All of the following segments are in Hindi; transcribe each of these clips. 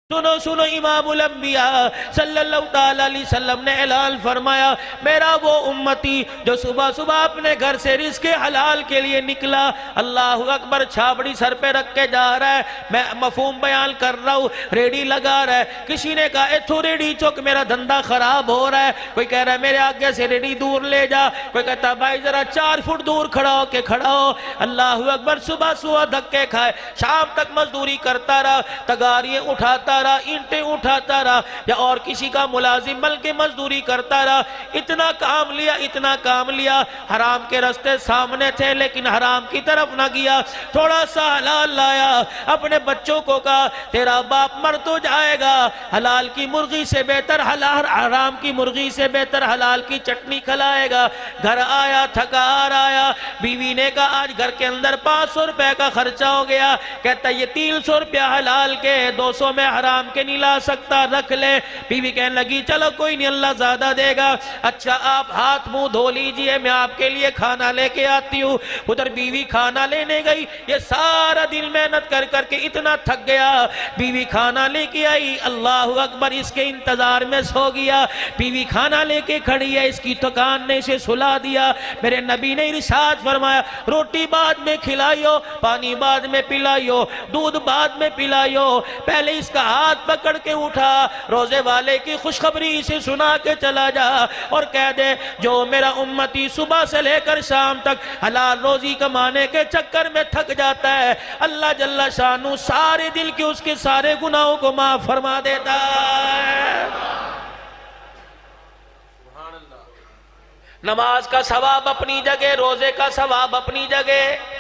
सुनो सुनो, इमामुल अंबिया सल्लल्लाहु ताला अलैहि वसल्लम ने ऐलान फरमाया, मेरा वो उम्मती जो सुबह सुबह अपने घर से रिज़्क़े हलाल के लिए निकला, अल्लाहु अकबर, छाबड़ी सर पे रख के जा रहा है, मैं मफहूम बयान कर रहा हूँ, रेडी लगा रहा है। किसी ने कहा इथों रेडी चुक, मेरा धंधा खराब हो रहा है। कोई कह रहा है मेरे आगे से रेडी दूर ले जा, कोई कहता भाई जरा 4 फुट दूर खड़ा हो के खड़ा हो। अल्लाहु अकबर, सुबह सुबह धक्के खाए, शाम तक मजदूरी करता रहा, तगारियां उठाता रहा, ईंटें उठाता रहा, या और किसी का मुलाजिम बल के मजदूरी करता रहा। इतना काम लिया, इतना काम लिया, हराम के रास्ते सामने थे लेकिन हराम की तरफ ना गया। थोड़ा सा हलाल लाया, अपने बच्चों को कहा तेरा बाप मर तो जाएगा, हलाल की मुर्गी से बेहतर हराम की मुर्गी से बेहतर हलाल की चटनी खिलाएगा। घर आया, थका आया, बीवी ने कहा आज घर के अंदर 500 रुपए का खर्चा हो गया। कहता ये 300 रुपया हलाल के, 200 में हराम के नहीं ला सकता, रख ले। बीवी कहने लगी चलो कोई नहीं, अल्लाह ज्यादा देगा। अच्छा आप हाथ मुंह धो लीजिए, मैं आपके लिए खाना लेके आती हूँ। उधर बीवी खाना लेने गई, ये सारा दिन मेहनत कर करके इतना थक गया, बीवी खाना लेके आई, अल्लाह अकबर, इसके इंतजार में सो गया। बीवी खाना लेके खड़ी है, इसकी थकान ने इसे सुला दिया। मेरे नबी ने इरशाद फरमाया रोटी बाद में खिलाइयो, पानी बाद में पिलाइयो, दूध बाद में पिलाइयो, पहले इसका हाथ पकड़ के उठा, रोजे वाले की खुशखबरी इसे सुना के चला जा और कह दे जो मेरा उम्मती सुबह से लेकर शाम तक हलाल रोजी कमाने के चक्कर में थक जाता है, अल्लाह जल्ला शानू सारे दिल के उसके सारे गुनाहों को माफ फरमा देता है। नमाज का सवाब अपनी जगह, रोजे का सवाब अपनी जगह।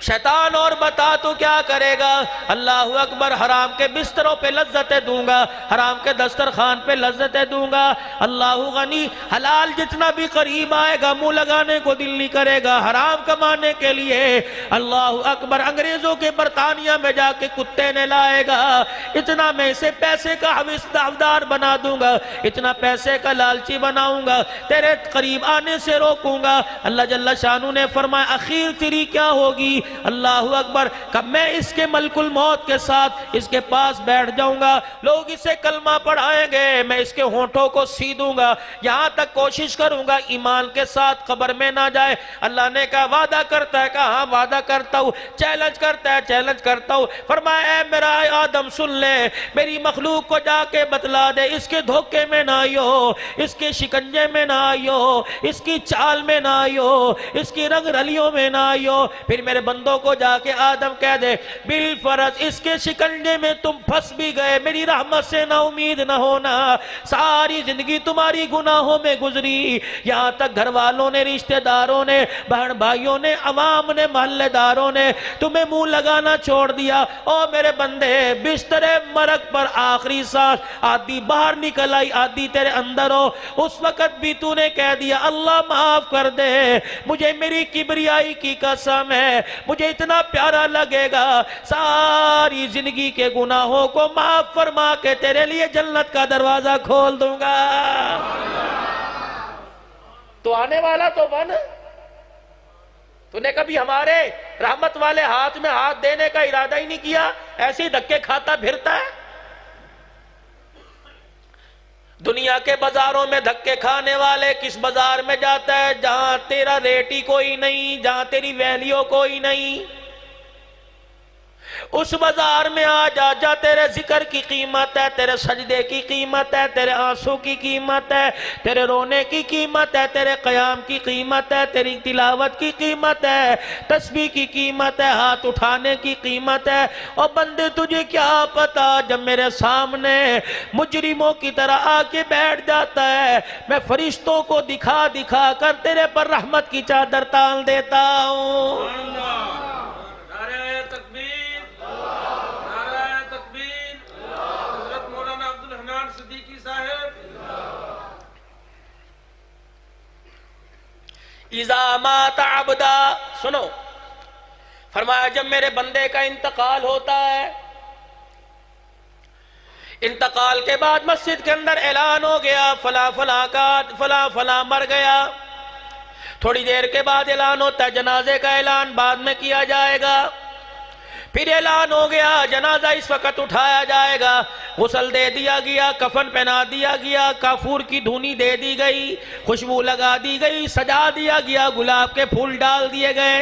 शैतान और बता तो क्या करेगा, अल्लाहु अकबर, हराम के बिस्तरों पे लज्जतें दूंगा, हराम के दस्तरखान पे लज्जतें दूंगा। अल्लाहु गनी, हलाल जितना भी करीब आएगा मुंह लगाने को दिल नहीं करेगा हराम कमाने के लिए। अल्लाहु अकबर, अंग्रेजों के बरतानिया में जाके कुत्ते ने लाएगा, इतना मैं इसे पैसे का हवसदार बना दूंगा, इतना पैसे का लालची बनाऊंगा, तेरे करीब आने से रोकूंगा। अल्लाह जल्ला शानू ने फरमाया आखिर तेरी क्या होगी, अल्लाहु अकबर, कब मैं इसके मलकुल मौत के साथ इसके पास बैठ जाऊंगा, लोग इसे कलमा पढ़ाएंगे, मैं इसके होंठों को सी दूंगा, यहां तक कोशिश करूंगा ईमान के साथ कब्र में ना जाए। अल्लाह ने कहा वादा करता है, कहा हाँ वादा करता हूं, चैलेंज करता है, चैलेंज करता हूं। फरमाया मेरा आदम सुन ले, मेरी मखलूक को जाके बतला दे, इसके धोखे में ना आइयो, इसके शिकंजे में ना आइयो, इसकी चाल में ना आइयो, इसकी रंग रलियों में ना आइयो। फिर मेरे बंदों को जाके आदम कह दे बिल फर्ज इसके शिकंजे में तुम फंस भी गए, मेरी रहमत से ना उम्मीद ना होना, सारी जिंदगी तुम्हारी गुनाहों में गुजरी, यहां तक घर वालों ने, रिश्तेदारों ने, बहन भाइयों ने, अवाम ने, मोहल्लेदारों ने तुम्हें मुंह लगाना छोड़ दिया। ओ मेरे बंदे, बिस्तरे मरक पर आखिरी सांस आधी बाहर निकल आई, आधी तेरे अंदर हो, उस वक्त भी तूने कह दिया अल्लाह माफ कर दे, मुझे मेरी किबरियाई की कसम है, मुझे इतना प्यारा लगेगा, सारी जिंदगी के गुनाहों को माफ फरमा के तेरे लिए जन्नत का दरवाजा खोल दूंगा। तो आने वाला तो बन, तूने कभी हमारे रहमत वाले हाथ में हाथ देने का इरादा ही नहीं किया, ऐसे ही धक्के खाता फिरता है। दुनिया के बाजारों में धक्के खाने वाले किस बाजार में जाता है, जहां तेरा रेट ही कोई नहीं, जहां तेरी वैल्यू कोई नहीं, उस बाजार में आ जा, जा तेरे जिक्र की कीमत है, तेरे सजदे की कीमत है, तेरे आंसू की कीमत है, तेरे रोने की कीमत है, तेरे क़याम की कीमत है, तेरी तिलावत की कीमत है, तस्बीह की कीमत है, हाथ उठाने की कीमत है। और बंदे तुझे क्या पता, जब मेरे सामने मुजरिमों की तरह आके बैठ जाता है, मैं फरिश्तों को दिखा दिखा कर तेरे पर रहमत की चादर तान देता हूँ। इज़ामात अब्दा, सुनो, फरमाया जब मेरे बंदे का इंतकाल होता है, इंतकाल के बाद मस्जिद के अंदर ऐलान हो गया फला फला का फला फला मर गया, थोड़ी देर के बाद ऐलान होता है जनाजे का ऐलान बाद में किया जाएगा, फिर ऐलान हो गया जनाजा इस वक्त उठाया जाएगा, गुस्ल दे दिया गया, कफन पहना दिया गया, काफूर की धुनी दे दी गई, खुशबू लगा दी गई, सजा दिया गया, गुलाब के फूल डाल दिए गए।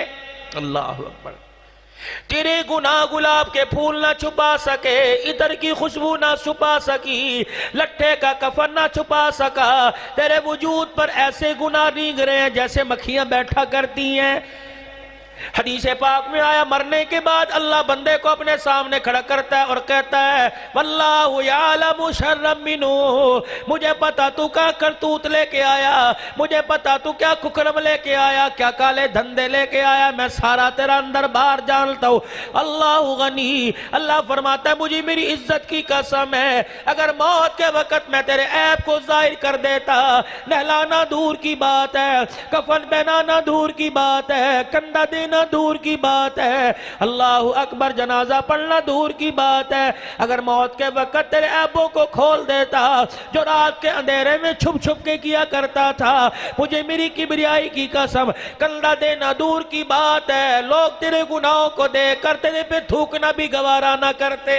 अल्लाह अकबर। तेरे गुनाह गुलाब के फूल ना छुपा सके, इधर की खुशबू ना छुपा सकी, लट्ठे का कफन ना छुपा सका, तेरे वजूद पर ऐसे गुनाह रींग रहे हैं जैसे मक्खियां बैठा करती हैं। हदीस पाक में आया मरने के बाद अल्लाह बंदे को अपने सामने खड़ा करता है और कहता है वल्लाहु यालमु शर्रम मिनू, मुझे पता तू क्या करतूत लेके आया, मुझे पता तू क्या कुकर्म लेके आया, क्या काले धंधे लेके आया, मैं सारा तेरा अंदर बाहर जानता हूँ। अल्लाह गनी, अल्लाह फरमाता है मुझे मेरी इज्जत की कसम है, अगर मौत के वक्त मैं तेरे ऐब को जाहिर कर देता, नहलाना दूर की बात है, कफन पहनाना दूर की बात है, कंधा देना दूर की बात है, अल्लाह अकबर जनाजा पढ़ना दूर की बात है, अगर मौत के वक्त तेरे ऐबों को खोल देता जो रात के अंधेरे में छुप छुप के किया करता था, मुझे मेरी किबरियाई की कसम कंधा देना दूर की बात है, लोग तेरे गुनाहों को देख कर तेरे पे थूकना भी गवारा ना करते।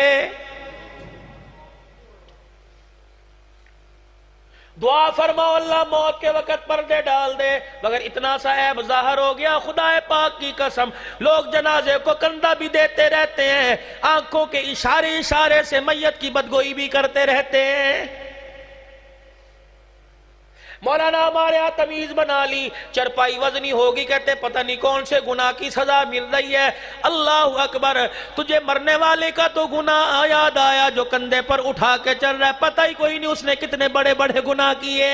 दुआ फरमाओ अल्लाह मौत के वक्त पर्दे डाल दे, मगर इतना सा ऐब ज़ाहिर हो गया खुदाए पाक की कसम, लोग जनाजे को कंधा भी देते रहते हैं, आंखों के इशारे इशारे से मैयत की बदगोई भी करते रहते हैं। मौलाना हमारे यहाँ तमीज बना ली, चरपाई वजनी होगी, कहते पता नहीं कौन से गुनाह की सजा मिल रही है। अल्लाह अकबर, तुझे मरने वाले का तो गुनाह याद आया जो कंधे पर उठा के चल रहा है, पता ही कोई नहीं उसने कितने बड़े बड़े गुनाह किए।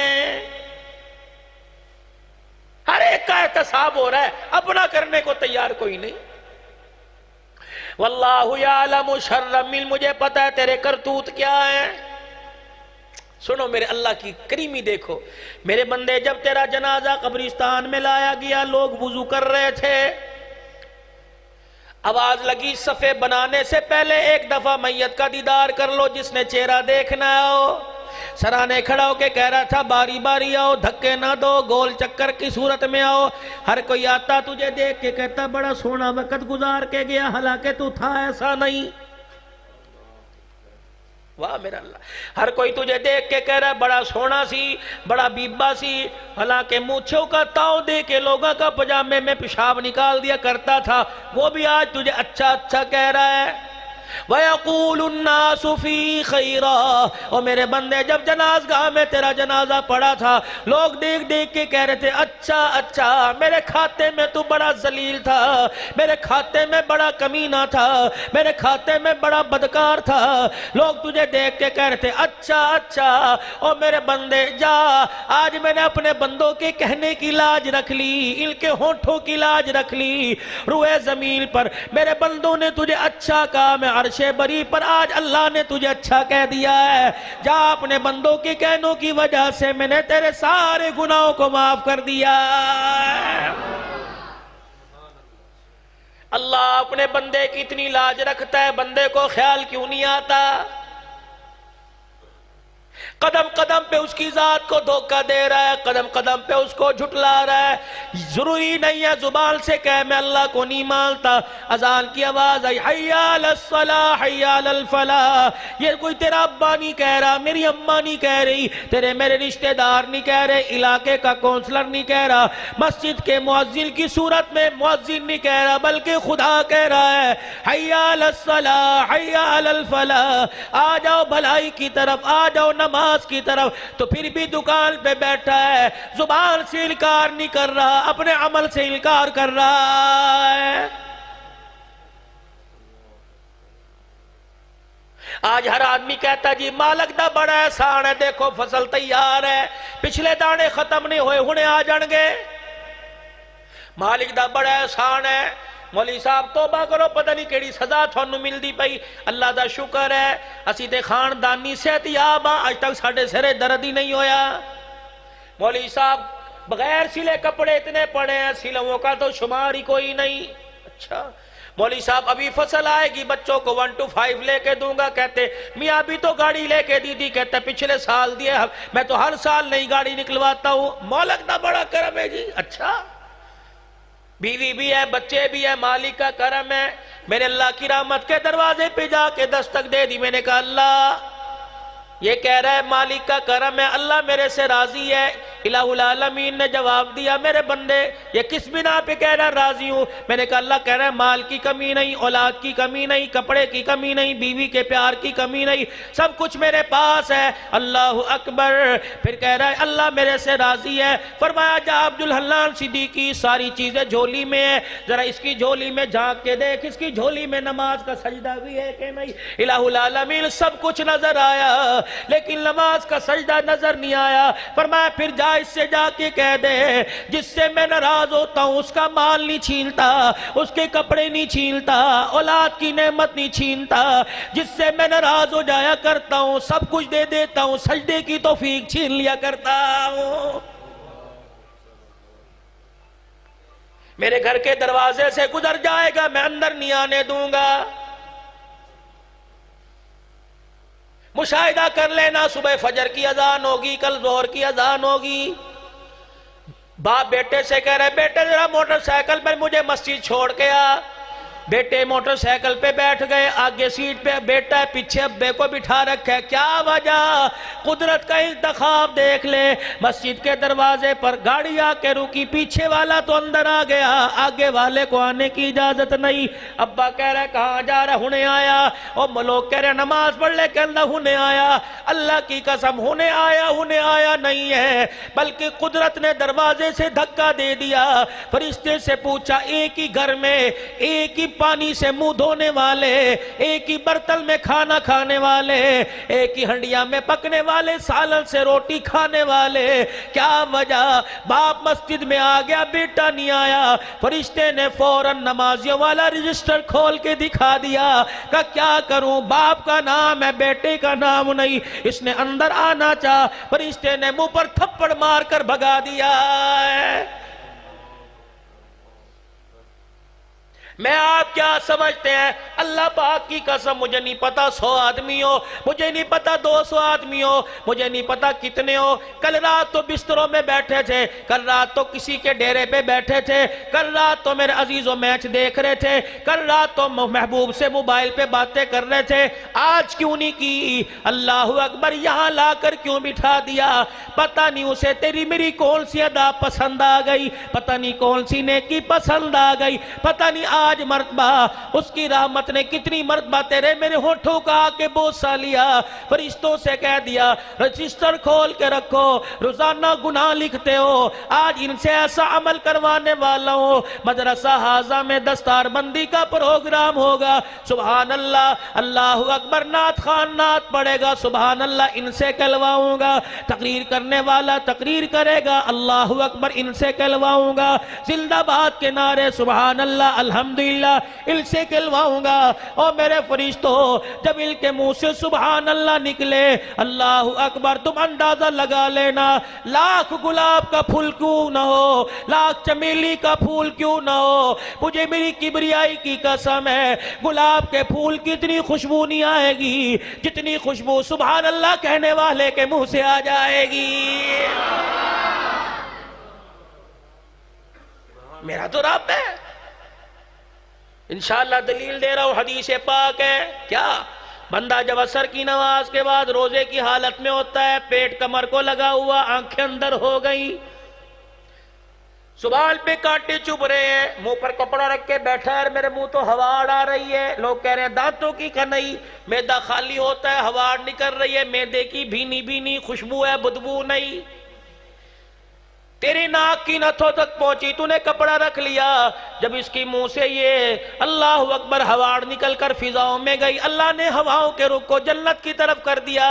हर एक का एहतसाब हो रहा है, अपना करने को तैयार कोई नहीं। वल्लाहु यालमु शर्रम मिन, मुझे पता है तेरे करतूत क्या है। सुनो मेरे अल्लाह की करीमी, देखो मेरे बंदे, जब तेरा जनाजा कब्रिस्तान में लाया गया, लोग वुजू कर रहे थे, आवाज लगी सफे बनाने से पहले एक दफा मैयत का दीदार कर लो, जिसने चेहरा देखना हो। सराने खड़ा होके कह रहा था बारी बारी आओ, धक्के ना दो, गोल चक्कर की सूरत में आओ। हर कोई आता तुझे देख के कहता बड़ा सोना वक्त गुजार के गया, हालांकि तू था ऐसा नहीं। वाह मेरा अल्लाह, हर कोई तुझे देख के कह रहा है बड़ा सोना सी, बड़ा बीबा सी, हालांकि मूंछों का ताव दे के लोगों का पजामे में पेशाब निकाल दिया करता था, वो भी आज तुझे अच्छा अच्छा कह रहा है। वयक़ूलुन्नासु फ़ी खैरा, और मेरे बंदे जब जनाज़गाह में तेरा जनाजा पड़ा था, लोग देख देख के कह रहे थे अच्छा अच्छा, मेरे खाते में तू बड़ा जलील था, मेरे खाते में बड़ा कमीना था, मेरे खाते में बड़ा बदकार था। लोग तुझे देख के कह रहे थे अच्छा अच्छा। और मेरे बंदे जा, आज मैंने अपने बंदों के कहने की लाज रख ली, इनके होठों की लाज रख ली। रुए जमीन पर मेरे बंदों ने तुझे अच्छा कहा, मैं अर्शे बरी पर आज अल्लाह ने तुझे अच्छा कह दिया है। जा, अपने बंदों के कहनों की वजह से मैंने तेरे सारे गुनाहों को माफ कर दिया। अल्लाह अपने बंदे की इतनी लाज रखता है, बंदे को ख्याल क्यों नहीं आता? कदम कदम पे उसकी जात को धोखा दे रहा है, कदम कदम पे उसको झुटला रहा है। जरूरी नहीं है जुबान से कह मैं अल्लाह को नहीं मानता, अजान की आवाज आई हय्या अलस सलाह हय्या अलल फलाह, ये कोई तेरा अब्बा नहीं कह रहा, मेरी अम्मा नहीं कह रही, तेरे मेरे रिश्तेदार नहीं कह रहे, इलाके का काउंसलर नहीं कह रहा, मस्जिद के मुअज्जिन की सूरत में मुअज्जिन नहीं कह रहा, बल्कि खुदा कह रहा है हय्या अलस सलाह हय्या अलल फलाह, आ जाओ भलाई की तरफ, आ जाओ नमाज की तरफ। तो फिर भी दुकान पे बैठा है, जुबान से इनकार नहीं कर रहा, अपने अमल से इनकार कर रहा है। आज हर आदमी कहता जी मालक दा बड़ा एहसान है, देखो फसल तैयार है, पिछले दाने खत्म नहीं हुए हुणे आ जाएंगे, मालिक दा बड़ा एहसान है। मौली साहब तोबा करो, पता नहीं केड़ी सजा थानू मिलती पई। अल्लाह दा शुक्र है असी ते खानदानी सेहतयाब हाँ, अज तक साडे सिरे दर्द ही नहीं होया। मौली साहब बगैर सिले कपड़े इतने पड़े हैं, सिलवों का तो शुमार ही कोई नहीं। अच्छा मौली साहब अभी फसल आएगी, बच्चों को 1 to 5 लेके दूंगा, कहते मियाँ अभी तो गाड़ी लेके दी थी, कहते पिछले साल दिए, मैं तो हर साल नई गाड़ी निकलवाता हूँ। मौलक दा बड़ा करम है जी। अच्छा बीवी भी है, बच्चे भी है, मालिक का करम है। मैंने अल्लाह की रहमत के दरवाजे पे जाके दस्तक दे दी। मैंने कहा अल्लाह, ये कह रहा है मालिक का करम है, अल्लाह मेरे से राजी है। इलाहुल आलमीन ने जवाब दिया, मेरे बंदे ये किस बिना पे कह रहा राजी हूं? मैंने कहा अल्लाह कह रहा है माल की कमी नहीं, औलाद की कमी नहीं, कपड़े की कमी नहीं, बीवी के प्यार की कमी नहीं, सब कुछ मेरे पास है। अल्लाह अकबर। फिर कह रहा है अल्लाह मेरे से राजी है। फरमाया जा अब्दुल हन्नान सिद्दीकी, सारी चीजें झोली में है, जरा इसकी झोली में झांक के देख, इसकी झोली में नमाज का सजदा भी है कि नहीं? इलाहुल आलमीन सब कुछ नजर आया, लेकिन नमाज का सजदा नजर नहीं आया। फरमाया फिर जा इससे जाके कह दे, जिससे मैं नाराज होता हूं उसका माल नहीं छीनता, उसके कपड़े नहीं छीनता, औलाद की नेमत नहीं छीनता, जिससे मैं नाराज हो जाया करता हूं सब कुछ दे देता हूं, सजदे की तौफीक छीन लिया करता हूं। मेरे घर के दरवाजे से गुजर जाएगा, मैं अंदर नहीं आने दूंगा। मुशाहिदा कर लेना, सुबह फजर की अजान होगी, कल जोहर की अजान होगी। बाप बेटे से कह रहे बेटे जरा मोटरसाइकिल पर मुझे मस्जिद छोड़ के आ। बेटे मोटरसाइकिल पे बैठ गए, आगे सीट पे बेटा है, पीछे अब्बे को बिठा रखा है। क्या वजह? कुदरत का इंतखाब देख ले। मस्जिद के दरवाजे पर गाड़ी आके रुकी, पीछे वाला तो अंदर आ गया, आगे वाले को आने की इजाजत नहीं। अब्बा कह रहे कहाँ जा रहा? हुने आया। और लोग कह रहे नमाज पढ़ ले, कहना हुने आया। अल्लाह की कसम हुने आया नहीं है, बल्कि कुदरत ने दरवाजे से धक्का दे दिया। फरिश्ते से पूछा, एक ही घर में एक ही पानी से मुंह धोने वाले, एक ही बर्तन में खाना खाने वाले, एक ही हंडिया में पकने वाले, सालन से रोटी खाने वाले, क्या वजह? बाप मस्जिद में आ गया, बेटा नहीं आया। फरिश्ते ने फौरन नमाजियों वाला रजिस्टर खोल के दिखा दिया। का क्या करूं, बाप का नाम है, बेटे का नाम नहीं। इसने अंदर आना चाहा, फरिश्ते ने मुंह पर थप्पड़ मारकर भगा दिया है। मैं आप क्या समझते हैं? अल्लाह पाक की कसम, मुझे नहीं पता 100 आदमी हो, मुझे नहीं पता 200 आदमी हो, मुझे नहीं पता कितने हो। कल रात तो बिस्तरों में बैठे थे, कल रात तो किसी के डेरे पे बैठे थे, कल रात तो मेरे अजीजों मैच देख रहे थे, कल रात तो महबूब से मोबाइल पे बातें कर रहे थे। आज क्यों नहीं की? अल्लाह अकबर, यहां लाकर क्यों बिठा दिया? पता नहीं उसे तेरी मेरी कौन सी अदा पसंद आ गई, पता नहीं कौन सी नेकी पसंद आ गई, पता नहीं आज मर्तबा उसकी रहमत ने कितनी मर्तबा तेरे मेरे होठों का आके बोसा लिया। फरिश्तों से कह दिया रजिस्टर खोल के रखो, रोजाना गुनाह लिखते हो, आज इनसे ऐसा अमल करवाने वाला हूं। मदरसा हाजा में दस्तारबंदी का प्रोग्राम होगा। सुभान अल्लाह, अल्लाह अकबर, नात खान नात पढ़ेगा, सुभान अल्लाह, इनसे कहलवाऊंगा। तकरीर करने वाला तकरीर करेगा, अल्लाह अकबर, इनसे कहलवाऊंगा। जिंदाबाद के नारे, सुभान अल्लाह, अल्हम्दुलिल्लाह, इनसे कहलवाऊंगा। और मेरे फरिश्तों, जब इनके मुंह से सुभान अल्लाह निकले, अल्लाह अकबर, तुम अंदाजा लगा लेना, लाख गुलाब का फूल क्यों ना हो, लाख चमेली का फूल क्यों ना हो, मुझे मेरी किबरियाई की कसम है, गुलाब के फूल की इतनी खुशबू नहीं आएगी जितनी खुशबू सुभान अल्लाह कहने वाले के मुंह से आ जाएगी। मेरा तो रब है, इंशाअल्लाह दलील दे रहा हूं, हदीस पाक है। क्या बंदा जब असर की नमाज के बाद रोजे की हालत में होता है, पेट कमर को लगा हुआ, आंखें अंदर हो गई, सुबाल पे कांटे चुभ रहे हैं, मुंह पर कपड़ा रख के बैठा है, मेरे मुंह तो हवा आ रही है, लोग कह रहे हैं दांतों की कनई, मैदा खाली होता है, हवा निकल रही है, मैदे की भीनी भीनी खुशबू है, बदबू नहीं, तेरी नाक की नथों तक पहुंची, तूने कपड़ा रख लिया। जब इसकी मुंह से ये अल्लाह अकबर हवा निकल कर फिजाओं में गई, अल्लाह ने हवाओं के रुख को जन्नत की तरफ कर दिया।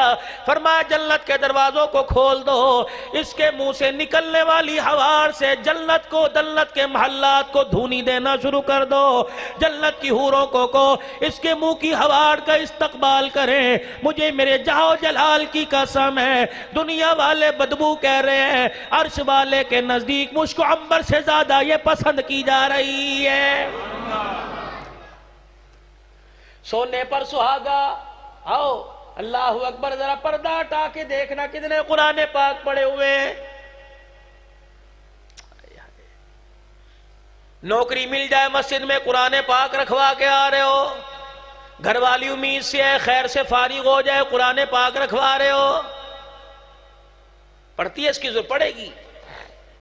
फरमाया जन्नत के दरवाजों को खोल दो, इसके मुंह से निकलने वाली हवा से जन्नत को, जन्नत के महल्लात को धूनी देना शुरू कर दो। जन्नत की हूरों को इसके मुंह की हवा का इस्तकबाल करें। मुझे मेरे जाओ जलाल की कसम है, दुनिया वाले बदबू कह रहे हैं, अर्श वाले के नजदीक मुझको अंबर से ज्यादा ये पसंद की जा रही है। सोने पर सुहागा, आओ अल्लाह अकबर, जरा पर्दा हटा के देखना कितने कुरान पाक पड़े हुए हैं। नौकरी मिल जाए मस्जिद में कुरान पाक रखवा के आ रहे हो, घर वाली उम्मीद से है खैर से फारिग हो जाए कुरान पाक रखवा रहे हो, पढ़ती है इसकी जरूरत पड़ेगी।